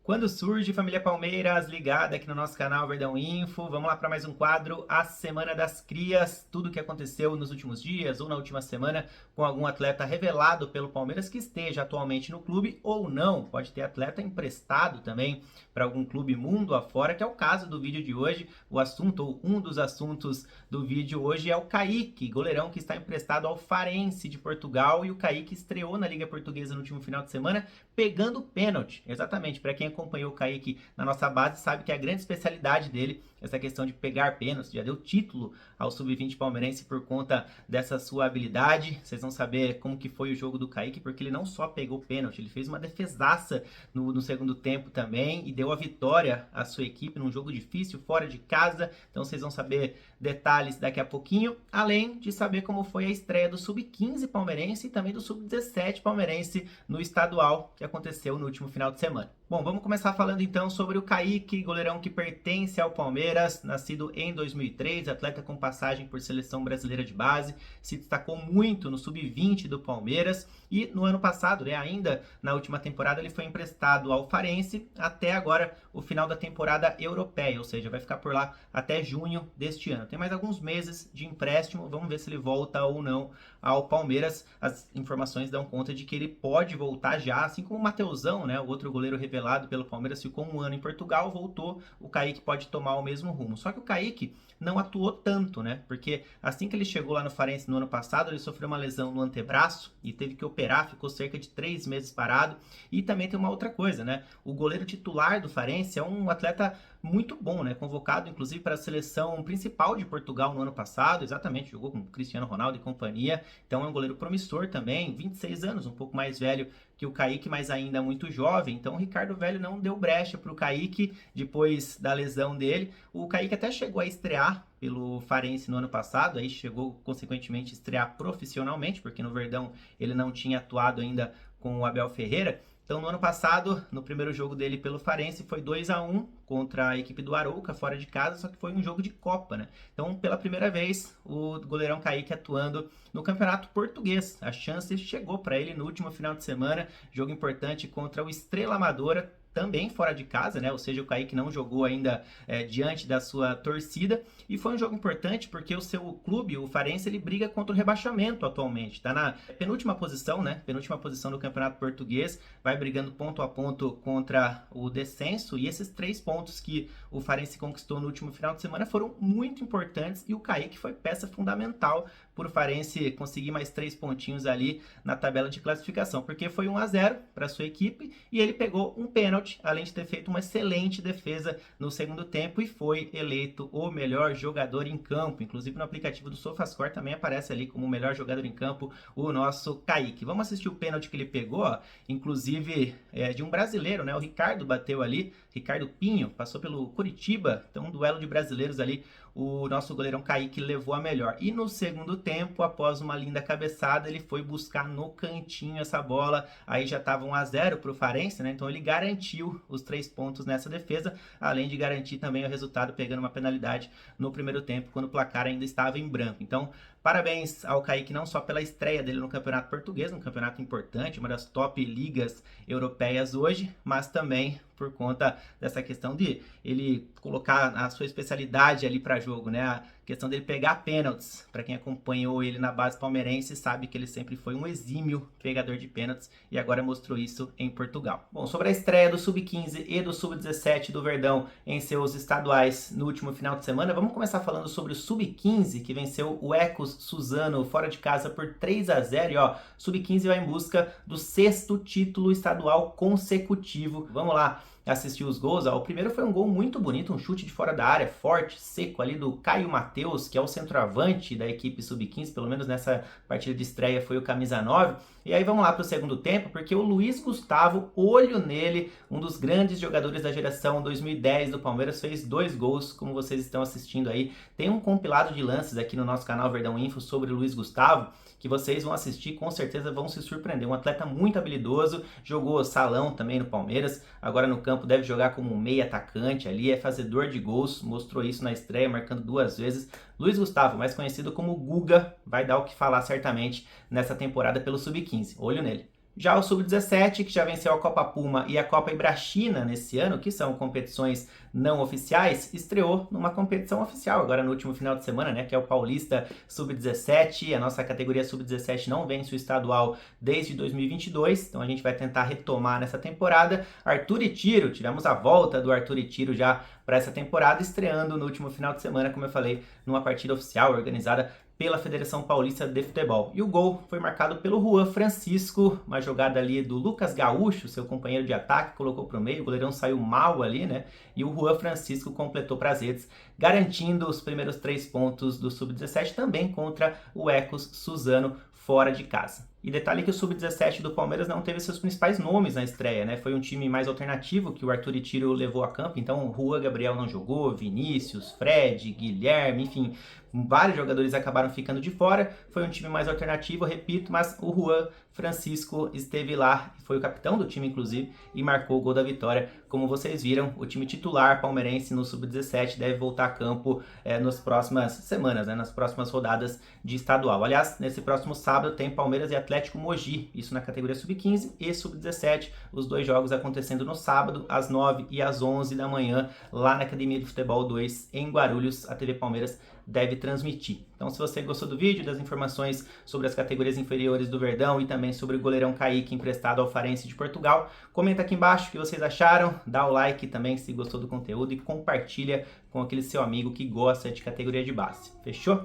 Quando surge, família Palmeiras, ligada aqui no nosso canal Verdão Info. Vamos lá para mais um quadro, a Semana das Crias. Tudo o que aconteceu nos últimos dias ou na última semana com algum atleta revelado pelo Palmeiras que esteja atualmente no clube ou não. Pode ter atleta emprestado também para algum clube mundo afora, que é o caso do vídeo de hoje. O assunto, ou um dos assuntos do vídeo hoje é o Kaique, goleirão que está emprestado ao Farense de Portugal. E o Kaique estreou na Liga Portuguesa no último final de semana pegando pênalti. Exatamente, para quem acompanhou o Kaique na nossa base sabe que é a grande especialidade dele, essa questão de pegar pênaltis. Já deu título ao Sub-20 palmeirense por conta dessa sua habilidade. Vocês vão saber como que foi o jogo do Kaique, porque ele não só pegou pênalti, ele fez uma defesaça no segundo tempo também e deu a vitória à sua equipe num jogo difícil, fora de casa. Então vocês vão saber detalhes daqui a pouquinho, além de saber como foi a estreia do Sub-15 palmeirense e também do Sub-17 palmeirense no estadual que aconteceu no último final de semana. Bom, vamos começar falando então sobre o Kaique, goleirão que pertence ao Palmeiras, nascido em 2003, atleta com passagem por seleção brasileira de base, se destacou muito no Sub-20 do Palmeiras e no ano passado, ainda na última temporada, ele foi emprestado ao Farense até agora o final da temporada europeia, ou seja, vai ficar por lá até junho deste ano. Tem mais alguns meses de empréstimo, vamos ver se ele volta ou não ao Palmeiras. As informações dão conta de que ele pode voltar já, assim como o Mateusão, o outro goleiro revelado pelo Palmeiras, ficou um ano em Portugal, voltou, o Kaique pode tomar o mesmo rumo. Só que o Kaique não atuou tanto, porque assim que ele chegou lá no Farense no ano passado, ele sofreu uma lesão no antebraço e teve que operar, ficou cerca de 3 meses parado. E também tem uma outra coisa, o goleiro titular do Farense é um atleta muito bom, convocado inclusive para a seleção principal de Portugal no ano passado, exatamente, jogou com Cristiano Ronaldo e companhia, então é um goleiro promissor também, 26 anos, um pouco mais velho que o Kaique, mas ainda muito jovem. Então o Ricardo Velho não deu brecha para o Kaique depois da lesão dele. O Kaique até chegou a estrear pelo Farense no ano passado, aí chegou consequentemente a estrear profissionalmente, porque no Verdão ele não tinha atuado ainda com o Abel Ferreira. Então, no ano passado, no primeiro jogo dele pelo Farense, foi 2-1 contra a equipe do Arouca, fora de casa, só que foi um jogo de Copa, Então, pela primeira vez, o goleirão Kaique atuando no Campeonato Português. A chance chegou para ele no último final de semana, jogo importante contra o Estrela Amadora, também fora de casa, ou seja, o Kaique não jogou ainda diante da sua torcida, e foi um jogo importante porque o seu clube, o Farense, ele briga contra o rebaixamento atualmente, está na penúltima posição, penúltima posição do Campeonato Português, vai brigando ponto a ponto contra o descenso, e esses 3 pontos que o Farense conquistou no último final de semana foram muito importantes, e o Kaique foi peça fundamental para o Farense conseguir mais 3 pontinhos ali na tabela de classificação, porque foi 1-0 para sua equipe, e ele pegou um pênalti, além de ter feito uma excelente defesa no segundo tempo, e foi eleito o melhor jogador em campo. Inclusive no aplicativo do SofaScore também aparece ali como o melhor jogador em campo o nosso Kaique. Vamos assistir o pênalti que ele pegou, inclusive de um brasileiro, o Ricardo bateu ali, Ricardo Pinho, passou pelo Curitiba, então um duelo de brasileiros ali, o nosso goleirão Kaique levou a melhor. E no segundo tempo, após uma linda cabeçada, ele foi buscar no cantinho essa bola, aí já estava 1-0 para o Farense, então ele garantiu os 3 pontos nessa defesa, além de garantir também o resultado, pegando uma penalidade no primeiro tempo, quando o placar ainda estava em branco. Então, parabéns ao Kaique, não só pela estreia dele no Campeonato Português, um campeonato importante, uma das top ligas europeias hoje, mas também por conta dessa questão de ele colocar a sua especialidade ali para jogo, A questão dele pegar pênaltis. Para quem acompanhou ele na base palmeirense sabe que ele sempre foi um exímio pegador de pênaltis e agora mostrou isso em Portugal. Bom, sobre a estreia do Sub-15 e do Sub-17 do Verdão em seus estaduais no último final de semana, vamos começar falando sobre o Sub-15, que venceu o Ecos Suzano fora de casa por 3-0, e Sub-15 vai em busca do 6º título estadual consecutivo. Vamos lá assistir os gols. O primeiro foi um gol muito bonito, um chute de fora da área, forte, seco ali do Caio Mateus, que é o centroavante da equipe Sub-15, pelo menos nessa partida de estreia foi o camisa 9. E aí vamos lá para o segundo tempo, porque o Luiz Gustavo, olho nele, um dos grandes jogadores da geração 2010 do Palmeiras, fez 2 gols, como vocês estão assistindo aí. Tem um compilado de lances aqui no nosso canal Verdão Info sobre o Luiz Gustavo, que vocês vão assistir, com certeza vão se surpreender. Um atleta muito habilidoso, jogou salão também no Palmeiras, agora no campo deve jogar como um meia atacante ali, é fazedor de gols, mostrou isso na estreia, marcando 2 vezes. Luiz Gustavo, mais conhecido como Guga, vai dar o que falar certamente nessa temporada pelo Sub-15. Olho nele. Já o Sub-17, que já venceu a Copa Puma e a Copa Ibrachina nesse ano, que são competições não oficiais, estreou numa competição oficial agora no último final de semana, né, que é o Paulista Sub-17. A nossa categoria Sub-17 não vence o estadual desde 2022, então a gente vai tentar retomar nessa temporada. Arthur e Tiro, tivemos a volta do Arthur e Tiro já para essa temporada, estreando no último final de semana, como eu falei, numa partida oficial organizada pela Federação Paulista de Futebol. E o gol foi marcado pelo Juan Francisco, uma jogada ali do Lucas Gaúcho, seu companheiro de ataque, colocou para o meio, o goleirão saiu mal ali, né? E o Juan Francisco completou para as redes, garantindo os primeiros 3 pontos do Sub-17, também contra o Ecos Suzano, fora de casa. E detalhe que o Sub-17 do Palmeiras não teve seus principais nomes na estreia, né? Foi um time mais alternativo que o Arthur e Tiro levou a campo, então o Juan Gabriel não jogou, Vinícius, Fred, Guilherme, enfim, vários jogadores acabaram ficando de fora. Foi um time mais alternativo, repito, mas o Juan Francisco esteve lá, foi o capitão do time inclusive, e marcou o gol da vitória. Como vocês viram, o time titular palmeirense no Sub-17 deve voltar a campo nas próximas semanas, né, nas próximas rodadas de estadual. Aliás, nesse próximo sábado tem Palmeiras e Atlético Mogi, isso na categoria Sub-15 e Sub-17, os 2 jogos acontecendo no sábado, às 9 e às 11 da manhã, lá na Academia de Futebol 2, em Guarulhos. A TV Palmeiras deve transmitir. Então, se você gostou do vídeo, das informações sobre as categorias inferiores do Verdão e também sobre o goleirão Kaique emprestado ao Farense de Portugal, comenta aqui embaixo o que vocês acharam, dá o like também se gostou do conteúdo e compartilha com aquele seu amigo que gosta de categoria de base. Fechou?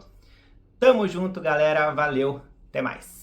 Tamo junto, galera. Valeu. Até mais.